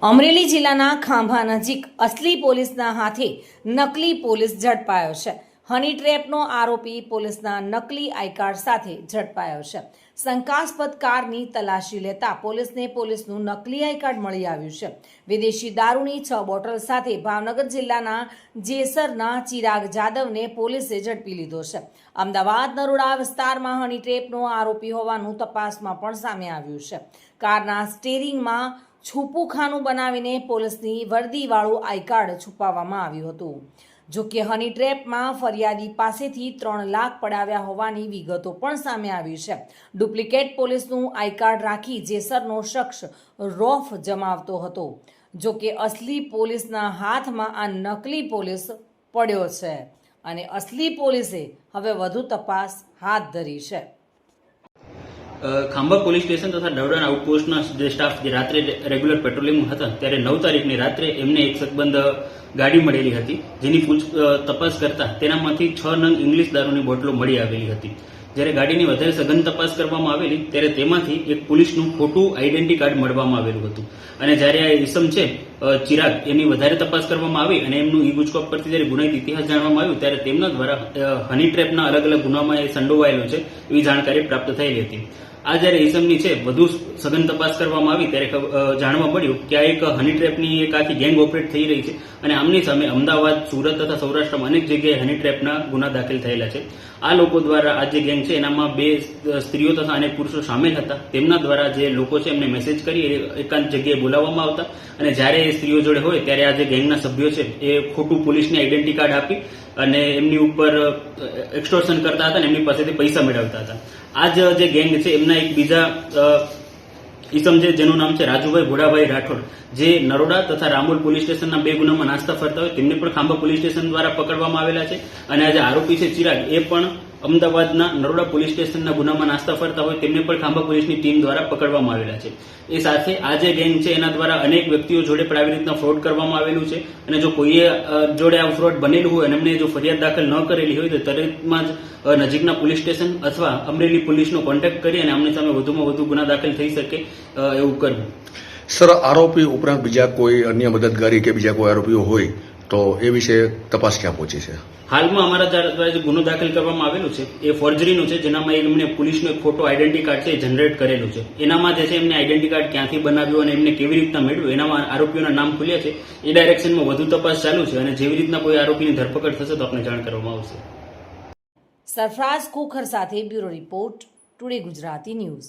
અમરેલી જિલ્લાના ખાંભા નજીક અસલી પોલીસના હાથે નકલી પોલીસ ઝડપાયો છે. હની ટ્રેપનો આરોપી પોલીસના નકલી આઈ કાર્ડ સાથે ઝડપાયો છે. શંકાસ્પદ કારની તલાશી લેતા પોલીસને પોલીસનું નકલી આઈ કાર્ડ મળી આવ્યું છે. વિદેશી દારૂની 6 બોટલ સાથે ભાવનગર જિલ્લાના જેસરના ચિરાગ જાદવને પોલીસે ઝડપી લીધો છે. અમદાવાદ નરોડા વિસ્તારમાં હની ટ્રેપનો આરોપી હોવાનું તપાસમાં પણ સામે આવ્યું છે. કારના સ્ટીરિંગમાં છૂપું ખાનું બનાવીને પોલીસની વર્દીવાળું આઈ કાર્ડ છુપાવવામાં આવ્યું હતું. જોકે હની ટ્રેપમાં ફરિયાદી પાસેથી 3 લાખ પડાવ્યા હોવાની વિગતો પણ સામે આવી છે. ડુપ્લિકેટ પોલીસનું આઈ કાર્ડ રાખી જેસરનો શખ્સ રોફ જમાવતો હતો. જોકે અસલી પોલીસના હાથમાં આ નકલી પોલીસ પડ્યો છે અને અસલી પોલીસે હવે વધુ તપાસ હાથ ધરી છે. ખાંભા પોલીસ સ્ટેશન તથા દવડાન આઉટપોસ્ટના જે સ્ટાફ જે રાત્રે રેગ્યુલર પેટ્રોલિંગમાં હતા ત્યારે 9 તારીખની રાત્રે એમને એક શકબંધ ગાડી મળેલી હતી, જેની તપાસ કરતા તેનામાંથી 6 નંગ ઇંગ્લિશ દારૂની બોટલો મળી આવેલી હતી. જ્યારે ગાડીની વધારે સઘન તપાસ કરવામાં આવેલી ત્યારે તેમાંથી એક પોલીસનું ખોટું આઈડેન્ટિટી કાર્ડ મળવામાં આવેલું હતું. અને જ્યારે આ ઇસમ છે ચિરાગ, એની વધારે તપાસ કરવામાં આવી અને એમનું ઈ ગુજકોપ પરથી જ્યારે ગુનાહિત ઇતિહાસ જાણવામાં આવ્યું ત્યારે તેમના દ્વારા હની ટ્રેપના અલગ અલગ ગુનામાં એ સંડોવાયેલો છે એવી જાણકારી પ્રાપ્ત થયેલી હતી. આ જ્યારે ઇસમની છે વધુ સઘન તપાસ કરવામાં આવી ત્યારે જાણવા મળ્યું કે આ એક હની ટ્રેપની એક આખી ગેંગ ઓપરેટ થઈ રહી છે અને આમની સામે અમદાવાદ, સુરત તથા સૌરાષ્ટ્રમાં અનેક જગ્યાએ હની ટ્રેપના ગુના દાખલ થયેલા છે. આ લોકો દ્વારા આ જે ગેંગ છે એનામાં 2 સ્ત્રીઓ તથા અનેક પુરુષો સામેલ હતા. તેમના દ્વારા જે લોકો છે એમને મેસેજ કરી એકાંત જગ્યાએ બોલાવવામાં આવતા અને જ્યારે એ સ્ત્રીઓ જોડે હોય ત્યારે આ જે ગેંગના સભ્યો છે એ ખોટું પોલીસની આઈડેન્ટિટી કાર્ડ આપી અને એમની ઉપર એક્સટોર્શન કરતા હતા અને એમની પાસેથી પૈસા મેળવતા હતા. આ જે ગેંગ છે એમના એક બીજા ઈસમ છે જેનું નામ છે રાજુભાઈ ભોળાભાઈ રાઠોડ, જે નરોડા તથા રામોલ પોલીસ સ્ટેશનના 2 ગુનામાં નાસ્તા ફરતા હોય તેમને પણ ખાંભા પોલીસ સ્ટેશન દ્વારા પકડવામાં આવેલા છે. અને આ જે આરોપી છે ચિરાગ, એ પણ અમદાવાદના નરોડા પોલીસ સ્ટેશનના ગુનામાં નાસ્તા ફરતા હોય તેમને પણ ખાંભા પોલીસની ટીમ દ્વારા પકડવામાં આવેલા છે. એ સાથે આ જે ગેંગ છે એના દ્વારા અનેક વ્યક્તિઓ જોડે પણ આવી રીતના ફ્રોડ કરવામાં આવેલું છે અને જો કોઈએ જોડે આ ફ્રોડ બનેલું હોય અને એમને જો ફરિયાદ દાખલ ન કરેલી હોય તો તરતમાં જ નજીકના પોલીસ સ્ટેશન અથવા અમરેલી પોલીસનો કોન્ટેક્ટ કરી અને આમની સામે વધુમાં વધુ ગુના દાખલ થઈ શકે એવું કરવું. સર, આરોપી ઉપરાંત બીજા કોઈ અન્ય મદદગારી કે બીજા કોઈ આરોપીઓ હોય તો એ વિશે તપાસ ક્યાં પહોંચી છે? હાલમાં અમારા દ્વારા જે ગુનો દાખલ કરવામાં આવેલું છે એ ફોર્જરીનું છે, જેનામાં એમને પોલીસનો એક ફોટો આઈડેન્ટિટી કાર્ડ છે એ જનરેટ કરેલું છે. એનામાં જે છે એમને આઈડેન્ટિટી કાર્ડ ક્યાંથી બનાવ્યું અને એમને કેવી રીતના મેળવ્યું એનામાં આરોપીઓના નામ ખુલ્યા છે. એ ડાયરેક્શનમાં વધુ તપાસ ચાલુ છે અને જેવી રીતના કોઈ આરોપીની ધરપકડ થશે તો આપણે જાણ કરવામાં આવશે. સરફરાઝ ખોખર સાથે bureau report, today Gujarati news.